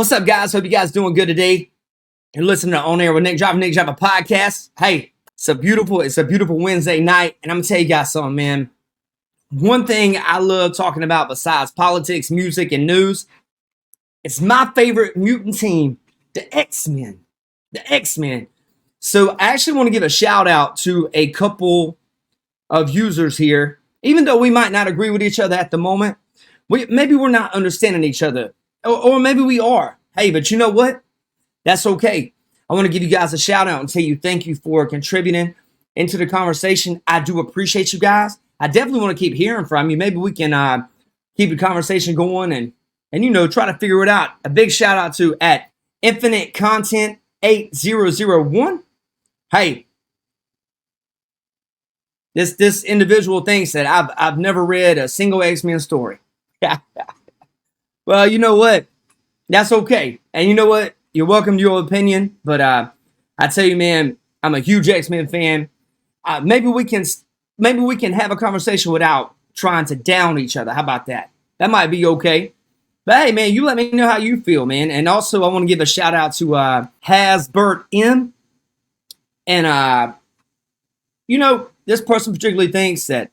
What's up, guys? Hope you guys doing good today. You're listening to On Air with Nick Driver podcast. Hey, it's a beautiful Wednesday night, and I'm gonna tell you guys something, man. One thing I love talking about besides politics, music, and news, it's my favorite mutant team, the X-Men. The X-Men. So I actually want to give a shout out to a couple of users here. Even though we might not agree with each other at the moment, maybe we're not understanding each other. Or maybe we are. Hey, but you know what? That's okay. I want to give you guys a shout out and tell you thank you for contributing into the conversation. I do appreciate you guys. I definitely want to keep hearing from you. Maybe we can keep the conversation going and try to figure it out. A big shout out to at Infinite Content 8001. Hey, this individual thinks that I've never read a single X-Men story. Well, you know what? That's okay. And you know what? You're welcome to your opinion. But I tell you, man, I'm a huge X-Men fan. Maybe we can have a conversation without trying to down each other. How about that? That might be okay. But hey, man, you let me know how you feel, man. And also, I want to give a shout out to Hasbert M. And this person particularly thinks that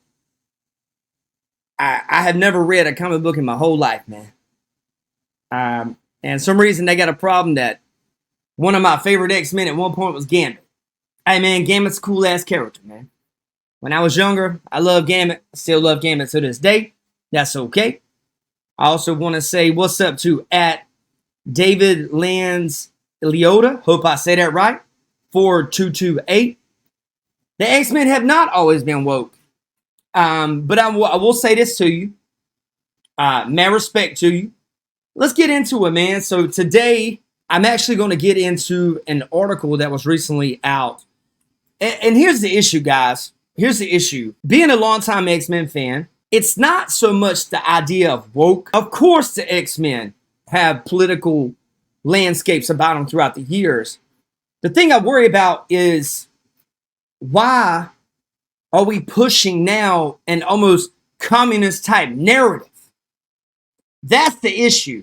I have never read a comic book in my whole life, man. And some reason they got a problem that one of my favorite X-Men at one point was Gambit. Hey, man, Gambit's a cool-ass character, man. When I was younger, I loved Gambit. I still love Gambit to this day. That's okay. I also want to say what's up to at David Lands Leota. Hope I say that right. 4228. The X-Men have not always been woke. But I will say this to you. Mad respect to you. Let's get into it, man. So today, I'm actually going to get into an article that was recently out. And here's the issue, guys. Here's the issue. Being a longtime X-Men fan, it's not so much the idea of woke. Of course, the X-Men have political landscapes about them throughout the years. The thing I worry about is why are we pushing now an almost communist type narrative? That's the issue.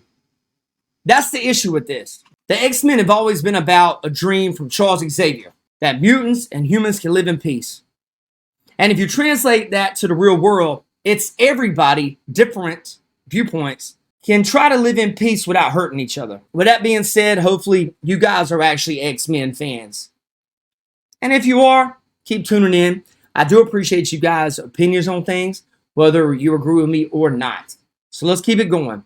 That's the issue with this. The X-Men have always been about a dream from Charles Xavier that mutants and humans can live in peace. And if you translate that to the real world, it's everybody, different viewpoints, can try to live in peace without hurting each other. With that being said, hopefully you guys are actually X-Men fans. And if you are, keep tuning in. I do appreciate you guys' opinions on things, whether you agree with me or not. So let's keep it going.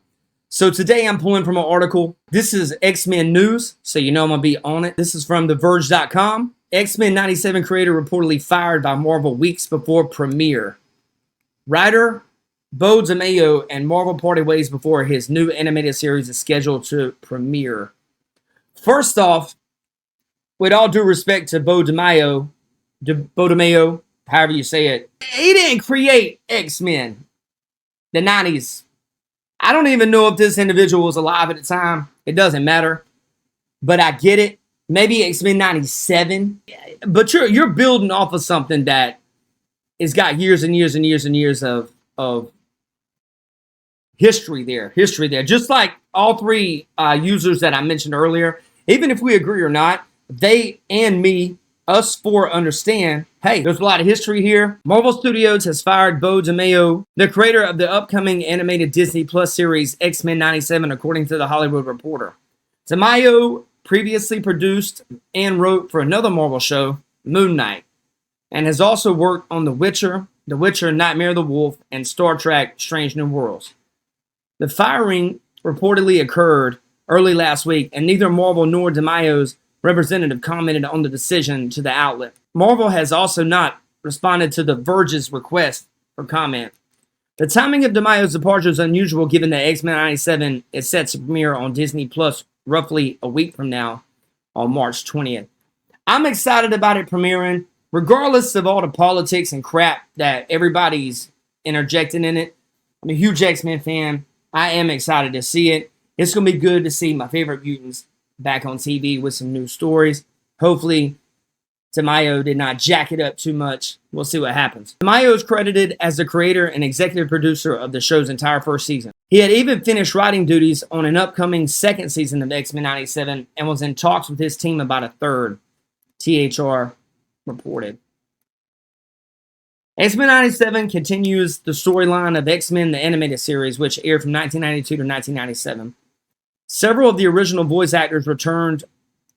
So today I'm pulling from an article. This is X-Men news, so you know I'm going to be on it. This is from TheVerge.com. X-Men 97 creator reportedly fired by Marvel weeks before premiere. Writer Bo DeMaio and Marvel parted ways before his new animated series is scheduled to premiere. First off, with all due respect to Bo DeMaio, however you say it, he didn't create X-Men, the 90s. I don't even know if this individual was alive at the time. It doesn't matter. But I get it. Maybe X-Men 97. But you're building off of something that has got years and years and years and years of history there. Just like all three users that I mentioned earlier, even if we agree or not, they and me, us four, understand, hey, there's a lot of history here. Marvel Studios has fired Bo DeMaio, the creator of the upcoming animated Disney Plus series X-Men 97, according to The Hollywood Reporter. DeMaio previously produced and wrote for another Marvel show, Moon Knight, and has also worked on The Witcher, Nightmare of the Wolf, and Star Trek Strange New Worlds. The firing reportedly occurred early last week, and neither Marvel nor DeMaio's representative commented on the decision to the outlet. Marvel has also not responded to The Verge's request for comment. The timing of DeMaio's departure is unusual given that X-Men 97 is set to premiere on Disney Plus roughly a week from now on March 20th. I'm excited about it premiering, regardless of all the politics and crap that everybody's interjecting in it. I'm a huge X-Men fan. I am excited to see it. It's going to be good to see my favorite mutants back on TV with some new stories. Hopefully, DeMaio did not jack it up too much. We'll see what happens. DeMaio is credited as the creator and executive producer of the show's entire first season. He had even finished writing duties on an upcoming second season of X-Men 97 and was in talks with his team about a third, THR reported. X-Men 97 continues the storyline of X-Men, the animated series, which aired from 1992 to 1997. Several of the original voice actors returned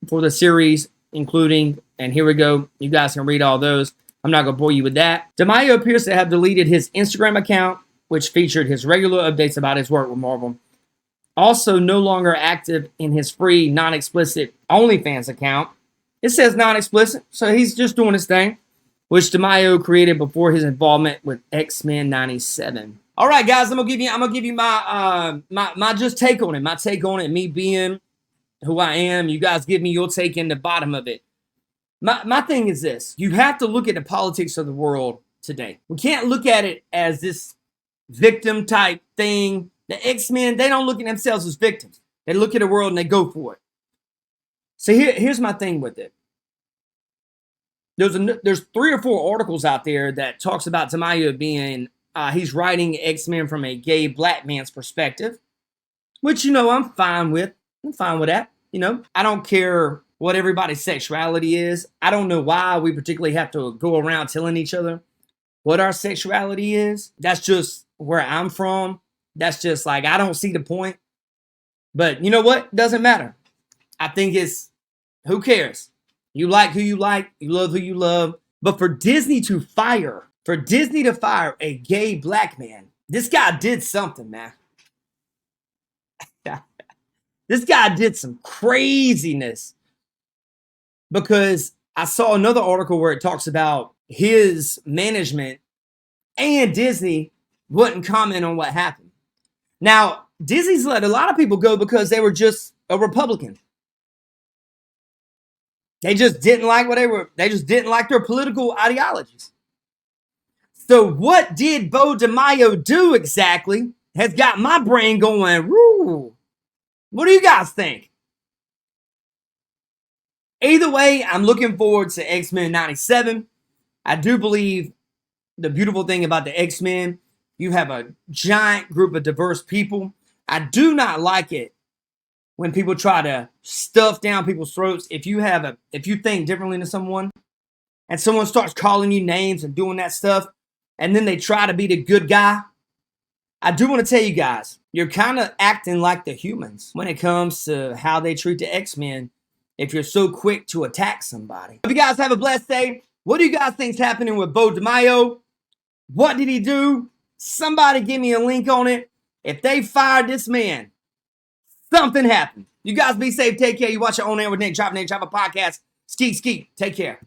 for the series, including, and here we go, you guys can read all those. I'm not going to bore you with that. DeMaio appears to have deleted his Instagram account, which featured his regular updates about his work with Marvel. Also, no longer active in his free, non-explicit OnlyFans account. It says non-explicit, so he's just doing his thing, which DeMaio created before his involvement with X-Men 97. All right, guys, I'm gonna give you my just take on it. My take on it, me being who I am. You guys give me your take in the bottom of it. My thing is this: you have to look at the politics of the world today. We can't look at it as this victim type thing. The X-Men, they don't look at themselves as victims. They look at the world and they go for it. So here's my thing with it. There's 3 or 4 articles out there that talks about DeMaio being he's writing X-Men from a gay black man's perspective, which I'm fine with. I'm fine with that. I don't care what everybody's sexuality is. I don't know why we particularly have to go around telling each other what our sexuality is. That's just where I'm from. That's just like, I don't see the point. But you know what? Doesn't matter. I think who cares? You like who you like. You love who you love. But for Disney to fire a gay black man, this guy did something, man. This guy did some craziness. Because I saw another article where it talks about his management and Disney wouldn't comment on what happened. Now, Disney's let a lot of people go because they were just a Republican. They just didn't like they just didn't like their political ideologies. So what did Bo DeMaio do exactly has got my brain going, woo. What do you guys think? Either way, I'm looking forward to X-Men 97. I do believe the beautiful thing about the X-Men, you have a giant group of diverse people. I do not like it when people try to stuff down people's throats. If you think differently than someone and someone starts calling you names and doing that stuff, and then they try to be the good guy, I do want to tell you guys, you're kind of acting like the humans when it comes to how they treat the X-Men if you're so quick to attack somebody. Hope you guys have a blessed day. What do you guys think is happening with Bo DeMaio? What did he do? Somebody give me a link on it. If they fired this man, something happened. You guys be safe. Take care. You watch your own air with Nick. Drop a podcast. Skeet, skeet. Take care.